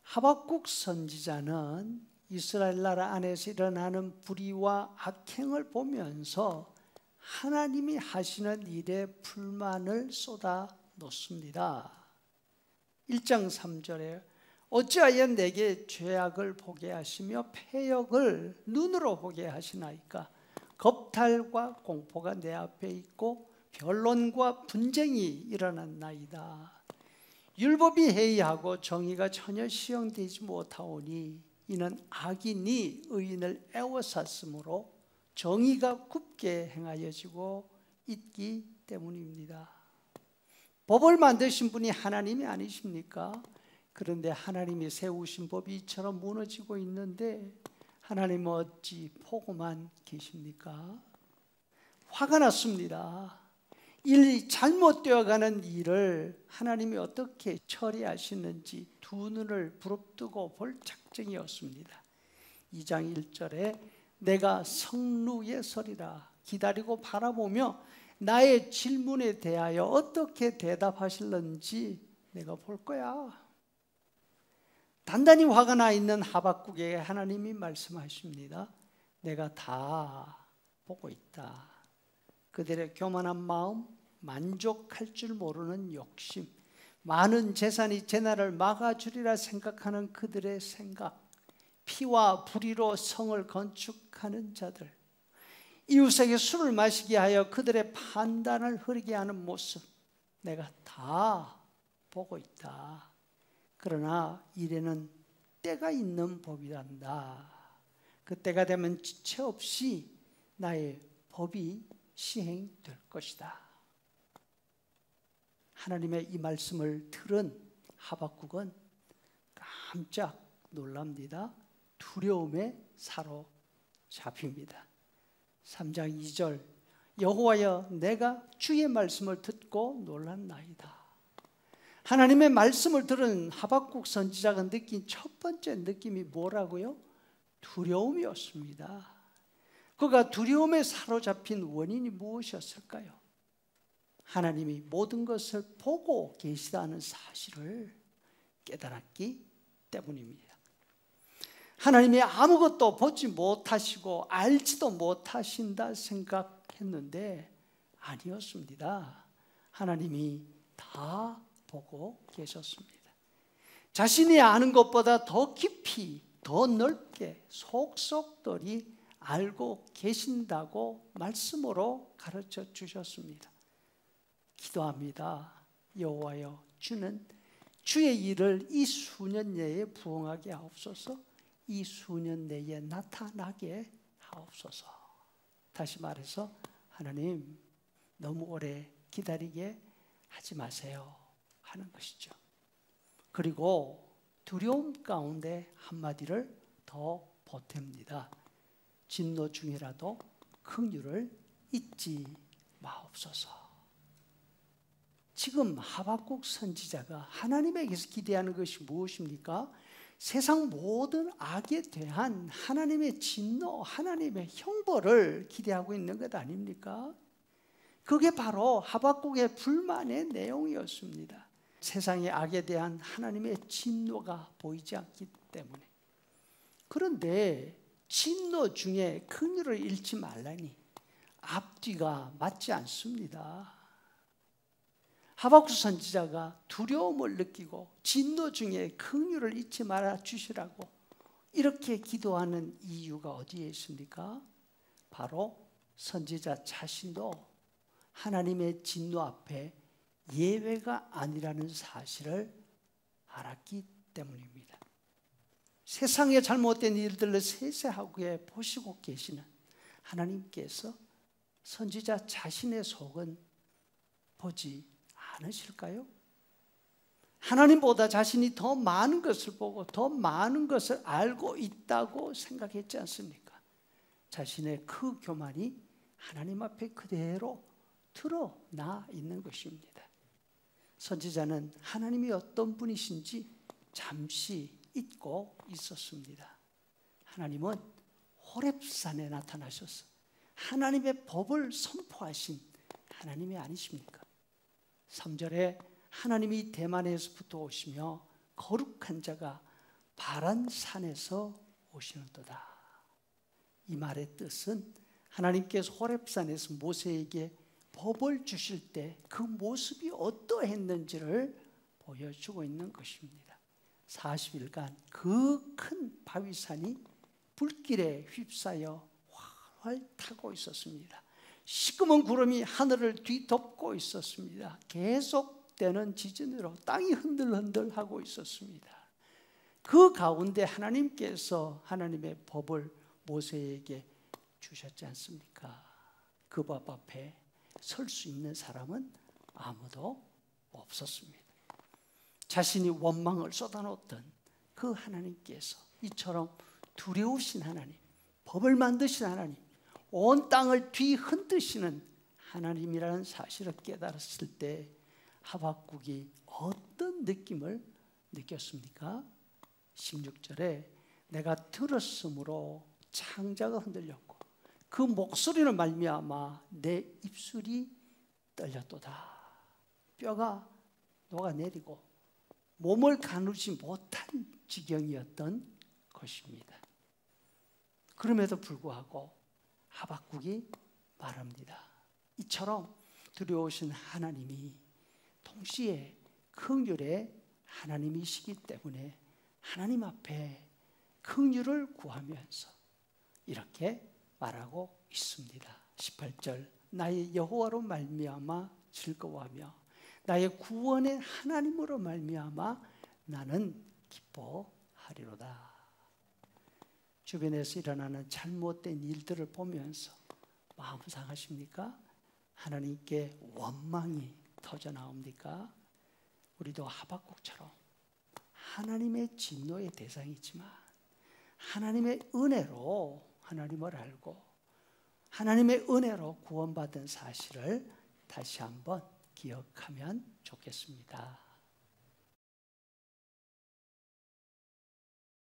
하박국 선지자는 이스라엘 나라 안에서 일어나는 불의와 악행을 보면서 하나님이 하시는 일에 불만을 쏟아 놓습니다. 1장 3절에 어찌하여 내게 죄악을 보게 하시며 패역을 눈으로 보게 하시나이까? 겁탈과 공포가 내 앞에 있고 변론과 분쟁이 일어났나이다. 율법이 해이하고 정의가 전혀 시행되지 못하오니 이는 악인이 의인을 애워쌌으므로 정의가 굽게 행하여지고 있기 때문입니다. 법을 만드신 분이 하나님이 아니십니까? 그런데 하나님이 세우신 법이 이처럼 무너지고 있는데 하나님은 어찌 보고만 계십니까? 화가 났습니다. 이 잘못되어가는 일을 하나님이 어떻게 처리하시는지 두 눈을 부릅뜨고 볼 작정이었습니다. 2장 1절에 내가 성루에 서리라 기다리고 바라보며 나의 질문에 대하여 어떻게 대답하실는지 내가 볼 거야. 단단히 화가 나 있는 하박국에게 하나님이 말씀하십니다. 내가 다 보고 있다. 그들의 교만한 마음, 만족할 줄 모르는 욕심, 많은 재산이 제 나라를 막아주리라 생각하는 그들의 생각, 피와 불의로 성을 건축하는 자들, 이웃에게 술을 마시게 하여 그들의 판단을 흐리게 하는 모습, 내가 다 보고 있다. 그러나 이래는 때가 있는 법이란다. 그 때가 되면 지체 없이 나의 법이 시행될 것이다. 하나님의 이 말씀을 들은 하박국은 깜짝 놀랍니다. 두려움에 사로잡힙니다. 3장 2절 여호와여 내가 주의 말씀을 듣고 놀랐나이다. 하나님의 말씀을 들은 하박국 선지자가 느낀 첫 번째 느낌이 뭐라고요? 두려움이었습니다. 그가 두려움에 사로잡힌 원인이 무엇이었을까요? 하나님이 모든 것을 보고 계시다는 사실을 깨달았기 때문입니다. 하나님이 아무것도 보지 못하시고 알지도 못하신다 생각했는데 아니었습니다. 하나님이 다 보고 계셨습니다. 자신이 아는 것보다 더 깊이 더 넓게 속속들이 알고 계신다고 말씀으로 가르쳐 주셨습니다. 기도합니다. 여호와여 주는 주의 일을 이 수년 내에 부응하게 하옵소서. 이 수년 내에 나타나게 하옵소서. 다시 말해서 하나님 너무 오래 기다리게 하지 마세요 하는 것이죠. 그리고 두려움 가운데 한마디를 더 보탭니다. 진노 중이라도 긍휼을 잊지 마옵소서. 지금 하박국 선지자가 하나님에게서 기대하는 것이 무엇입니까? 세상 모든 악에 대한 하나님의 진노, 하나님의 형벌을 기대하고 있는 것 아닙니까? 그게 바로 하박국의 불만의 내용이었습니다. 세상의 악에 대한 하나님의 진노가 보이지 않기 때문에. 그런데 진노 중에 긍휼을 잃지 말라니 앞뒤가 맞지 않습니다. 하박국 선지자가 두려움을 느끼고 진노 중에 긍휼을 잊지 말아 주시라고 이렇게 기도하는 이유가 어디에 있습니까? 바로 선지자 자신도 하나님의 진노 앞에 예외가 아니라는 사실을 알았기 때문입니다. 세상의 잘못된 일들을 세세하게 보시고 계시는 하나님께서 선지자 자신의 속은 보지 않으실까요? 하나님보다 자신이 더 많은 것을 보고 더 많은 것을 알고 있다고 생각했지 않습니까? 자신의 그 교만이 하나님 앞에 그대로 드러나 있는 것입니다. 선지자는 하나님이 어떤 분이신지 잠시 잊고 있었습니다. 하나님은 호렙산에 나타나셔서 하나님의 법을 선포하신 하나님이 아니십니까? 3절에 하나님이 대만에서부터 오시며 거룩한 자가 바란 산에서 오시는도다. 이 말의 뜻은 하나님께서 호렙산에서 모세에게 법을 주실 때 그 모습이 어떠했는지를 보여주고 있는 것입니다. 40일간 그 큰 바위산이 불길에 휩싸여 활활 타고 있었습니다. 시커먼 구름이 하늘을 뒤덮고 있었습니다. 계속되는 지진으로 땅이 흔들흔들하고 있었습니다. 그 가운데 하나님께서 하나님의 법을 모세에게 주셨지 않습니까? 그 법 앞에 설 수 있는 사람은 아무도 없었습니다. 자신이 원망을 쏟아놓던 그 하나님께서 이처럼 두려우신 하나님, 법을 만드신 하나님, 온 땅을 뒤흔드시는 하나님이라는 사실을 깨달았을 때 하박국이 어떤 느낌을 느꼈습니까? 16절에 내가 들었으므로 창자가 흔들렸고 그 목소리를 말미암아 내 입술이 떨렸도다. 뼈가 녹아내리고 몸을 가누지 못한 지경이었던 것입니다. 그럼에도 불구하고 하박국이 말합니다. 이처럼 두려우신 하나님이 동시에 긍휼의 하나님이시기 때문에 하나님 앞에 긍휼을 구하면서 이렇게 말하고 있습니다. 18절 나의 여호와로 말미암아 즐거워하며 나의 구원의 하나님으로 말미암아 나는 기뻐하리로다. 주변에서 일어나는 잘못된 일들을 보면서 마음 상하십니까? 하나님께 원망이 터져 나옵니까? 우리도 하박국처럼 하나님의 진노의 대상이지만 하나님의 은혜로 하나님을 알고 하나님의 은혜로 구원받은 사실을 다시 한번 기억하면 좋겠습니다.